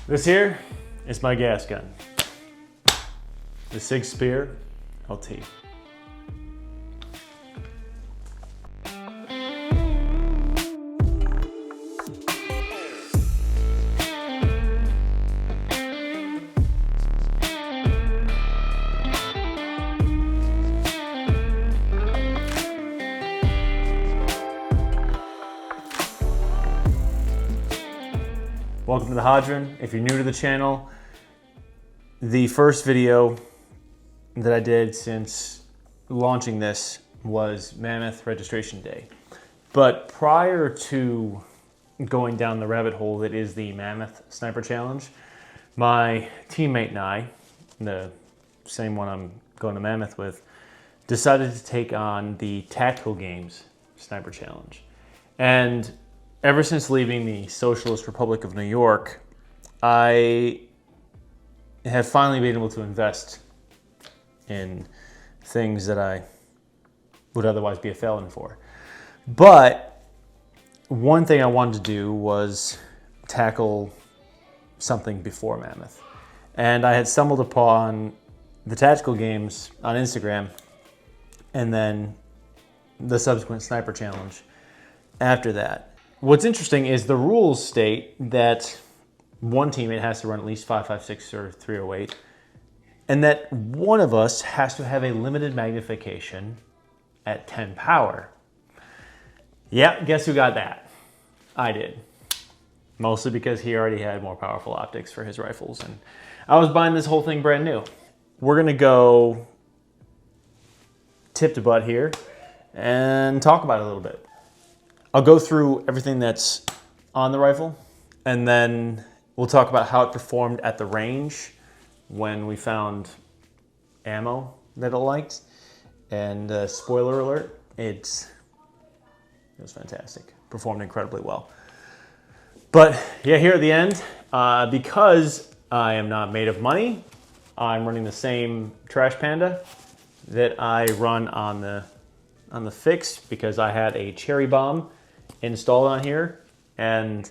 This here is my gas gun, the Sig Sauer LT. Welcome to the Hadron. If you're new to the channel, the first video that I did since launching this was Mammoth Registration Day. But prior to going down the rabbit hole that is the Mammoth Sniper Challenge, my teammate and I, the same one I'm going to Mammoth with, decided to take on the Tactical Games Sniper Challenge. And ever since leaving the Socialist Republic of New York, I have finally been able to invest in things that I would otherwise be a felon for. But one thing I wanted to do was tackle something before Mammoth. And I had stumbled upon the Tactical Games on Instagram and then the subsequent Sniper Challenge after that. What's interesting is the rules state that one teammate has to run at least 5.56 or 308, and that one of us has to have a limited magnification at 10 power. Yeah, guess who got that? I did. Mostly because he already had more powerful optics for his rifles, and I was buying this whole thing brand new. We're gonna go tip to butt here and talk about it a little bit. I'll go through everything that's on the rifle, and then we'll talk about how it performed at the range when we found ammo that it liked. And spoiler alert, it was fantastic. Performed incredibly well. But yeah, here at the end, because I am not made of money, I'm running the same Trash Panda that I run on the fix, because I had a cherry bomb installed on here. And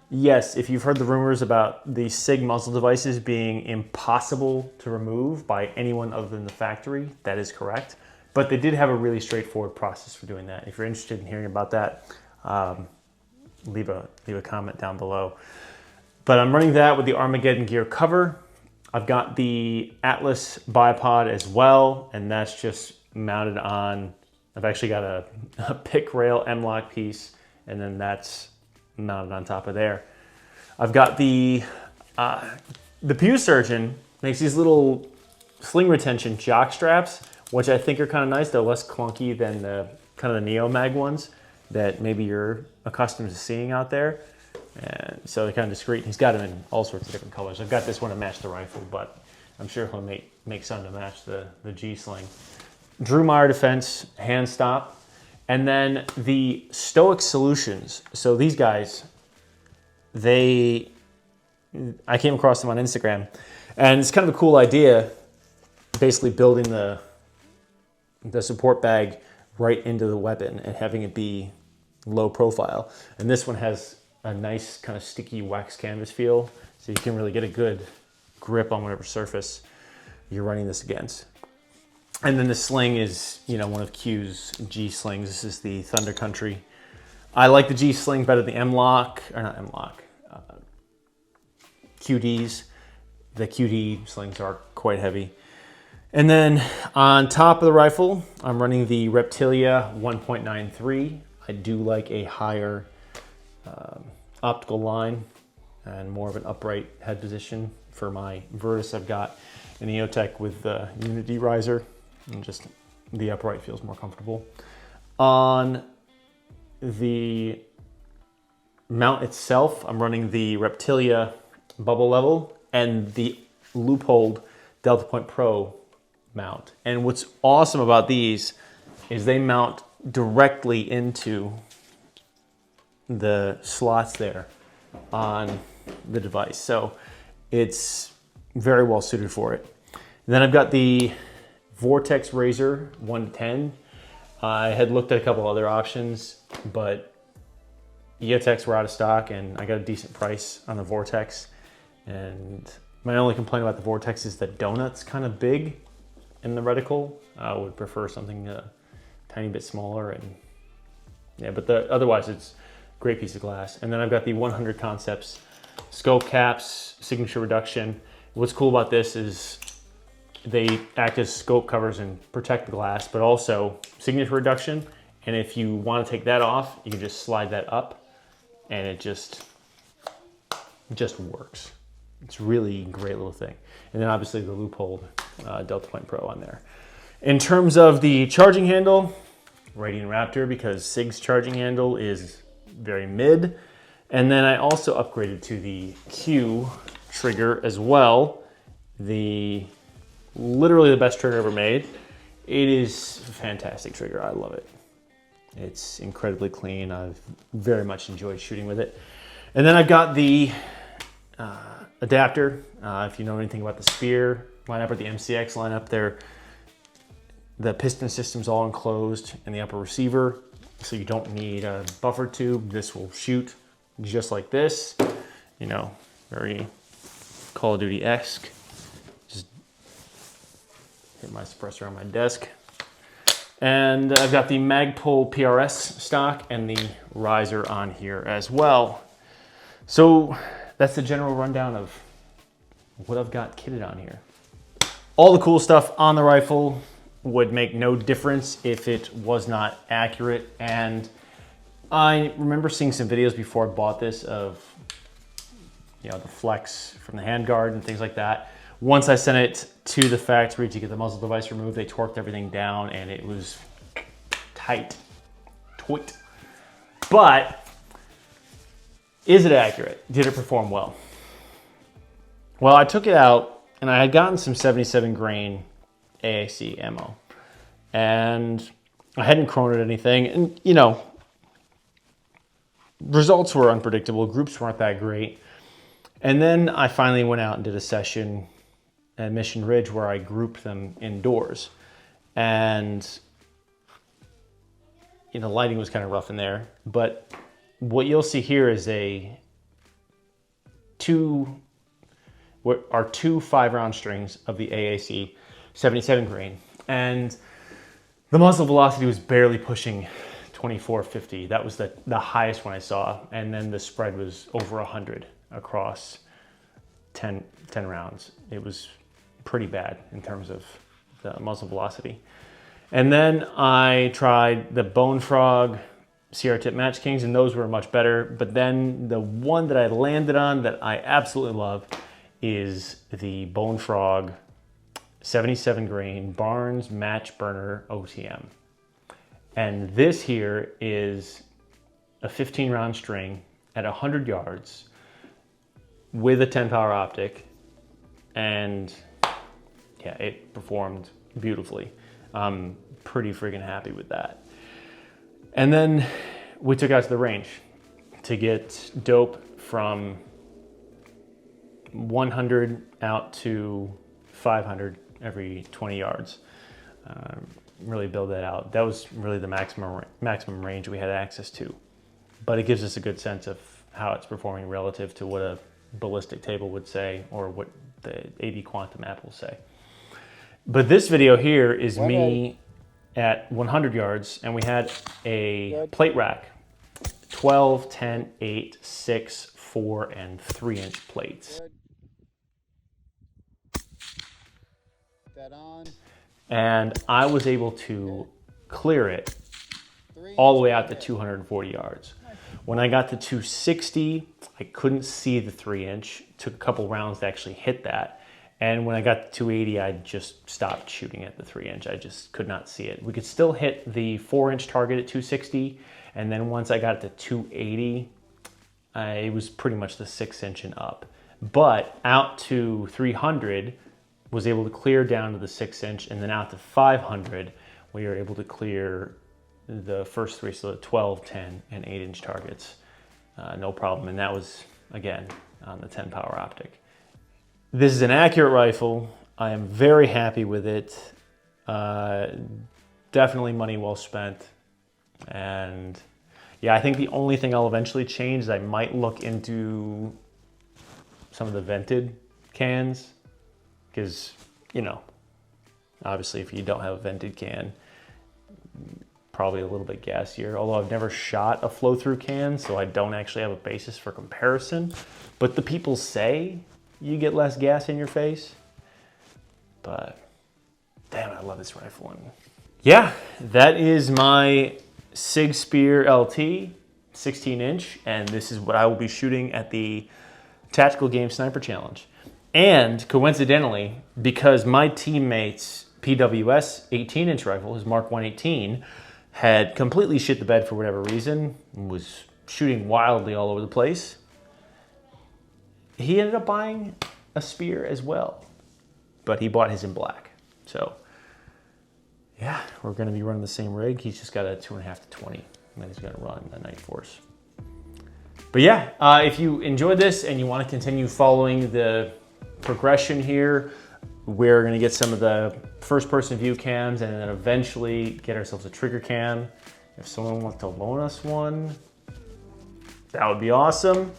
yes, if you've heard the rumors about the Sig muzzle devices being impossible to remove by anyone other than the factory, that is correct. But they did have a really straightforward process for doing that. If you're interested in hearing about that, leave a comment down below. But I'm running that with the Armageddon gear cover. I've got the Atlas bipod as well, and that's just mounted on, I've actually got a pick rail M-lock piece, and then that's mounted on top of there. I've got the Pew Surgeon makes these little sling retention jock straps, which I think are kind of nice. They're less clunky than the kind of the Neo Mag ones that maybe you're accustomed to seeing out there. And so they're kind of discreet. He's got them in all sorts of different colors. I've got this one to match the rifle, but I'm sure he'll make some to match the G-sling. Drewmeyer Defense hand stop. And then the Stoic Solutions. So these guys, I came across them on Instagram, and it's kind of a cool idea, basically building the support bag right into the weapon and having it be low profile. And this one has a nice kind of sticky wax canvas feel, so you can really get a good grip on whatever surface you're running this against. And then the sling is, one of Q's G slings. This is the Thunder Country. I like the G sling better than the M-lock, or not M-lock, QDs. The QD slings are quite heavy. And then on top of the rifle, I'm running the Reptilia 1.93. I do like a higher optical line and more of an upright head position. For my Virtus, I've got an EOTech with the Unity riser, and just the upright feels more comfortable. On the mount itself, I'm running the Reptilia bubble level and the loopholed Delta Point Pro mount. And what's awesome about these is they mount directly into the slots there on the device. So it's very well suited for it. And then I've got the Vortex Razor 110. I had looked at a couple other options, but EOTechs were out of stock and I got a decent price on the Vortex. And my only complaint about the Vortex is the donut's kind of big in the reticle. I would prefer something a tiny bit smaller, and yeah, but otherwise it's a great piece of glass. And then I've got the 100 Concepts scope caps, signature reduction. What's cool about this is they act as scope covers and protect the glass, but also signature reduction. And if you want to take that off, you can just slide that up and it just works. It's really a great little thing. And then obviously the loopholed Delta Point Pro on there. In terms of the charging handle, Radiant Raptor, because Sig's charging handle is very mid. And then I also upgraded to the Q trigger as well. Literally the best trigger ever made. It is a fantastic trigger. I love it. It's incredibly clean. I've very much enjoyed shooting with it. And then I've got the adapter. If you know anything about the Spear lineup or the MCX lineup, the piston system's all enclosed in the upper receiver, so you don't need a buffer tube. This will shoot just like this, you know, very Call of Duty-esque. Just hit my suppressor on my desk. And I've got the Magpul PRS stock and the riser on here as well. So that's the general rundown of what I've got kitted on here. All the cool stuff on the rifle would make no difference if it was not accurate. And I remember seeing some videos before I bought this of, you know, the flex from the handguard and things like that. Once I sent it to the factory to get the muzzle device removed, they torqued everything down and it was tight. But is it accurate? Did it perform well? Well, I took it out and I had gotten some 77 grain AAC ammo and I hadn't chroned anything, and you know, results were unpredictable, groups weren't that great. And then I finally went out and did a session at Mission Ridge where I grouped them indoors, and you know, lighting was kind of rough in there, but what you'll see here is are two 5-round strings of the AAC 77 grain, and the muzzle velocity was barely pushing 2450. That was the highest one I saw, and then the spread was over 100 across 10 rounds. It was pretty bad in terms of the muzzle velocity. And then I tried the Bone Frog Sierra Tip Match Kings, and those were much better. But then the one that I landed on that I absolutely love is the Bone Frog 77 grain Barnes Match Burner OTM. And this here is a 15 round string at 100 yards with a 10 power optic, and yeah, it performed beautifully. I'm pretty friggin' happy with that. And then we took out to the range to get dope from 100 out to 500 every 20 yards. Really build that out. That was really the maximum range we had access to. But it gives us a good sense of how it's performing relative to what a ballistic table would say, or what the AD Quantum app will say. But this video here is me at 100 yards, and we had a plate rack, 12, 10, 8, 6, 4, and 3-inch plates. And I was able to clear it all the way out to 240 yards. When I got to 260, I couldn't see the 3-inch. Took a couple rounds to actually hit that. And when I got to 280, I just stopped shooting at the 3-inch. I just could not see it. We could still hit the 4-inch target at 260. And then once I got to 280, it was pretty much the 6-inch and up. But out to 300, was able to clear down to the 6-inch, and then out to 500, we were able to clear the first three, so the 12, 10, and 8-inch targets, no problem. And that was, again, on the 10 power optic. This is an accurate rifle. I am very happy with it. Definitely money well spent. And yeah, I think the only thing I'll eventually change is I might look into some of the vented cans, because, you know, obviously if you don't have a vented can, probably a little bit gassier, although I've never shot a flow-through can, so I don't actually have a basis for comparison. But the people say you get less gas in your face. But damn, I love this rifle. And yeah, that is my Sig Spear LT 16-inch, and this is what I will be shooting at the Tactical Game Sniper Challenge. And coincidentally, because my teammate's PWS 18-inch rifle, his Mark 118, had completely shit the bed for whatever reason, and was shooting wildly all over the place, he ended up buying a Spear as well. But he bought his in black. So yeah, we're gonna be running the same rig. He's just got a 2.5 to 20, and then he's gonna run a Night Force. But yeah, if you enjoyed this and you wanna continue following the progression here, we're gonna get some of the first person view cams and then eventually get ourselves a trigger cam. If someone wants to loan us one, that would be awesome.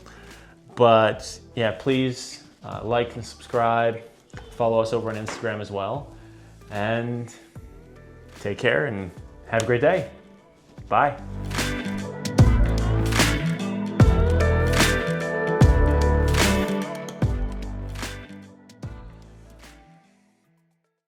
But yeah, please like and subscribe. Follow us over on Instagram as well. And take care and have a great day. Bye.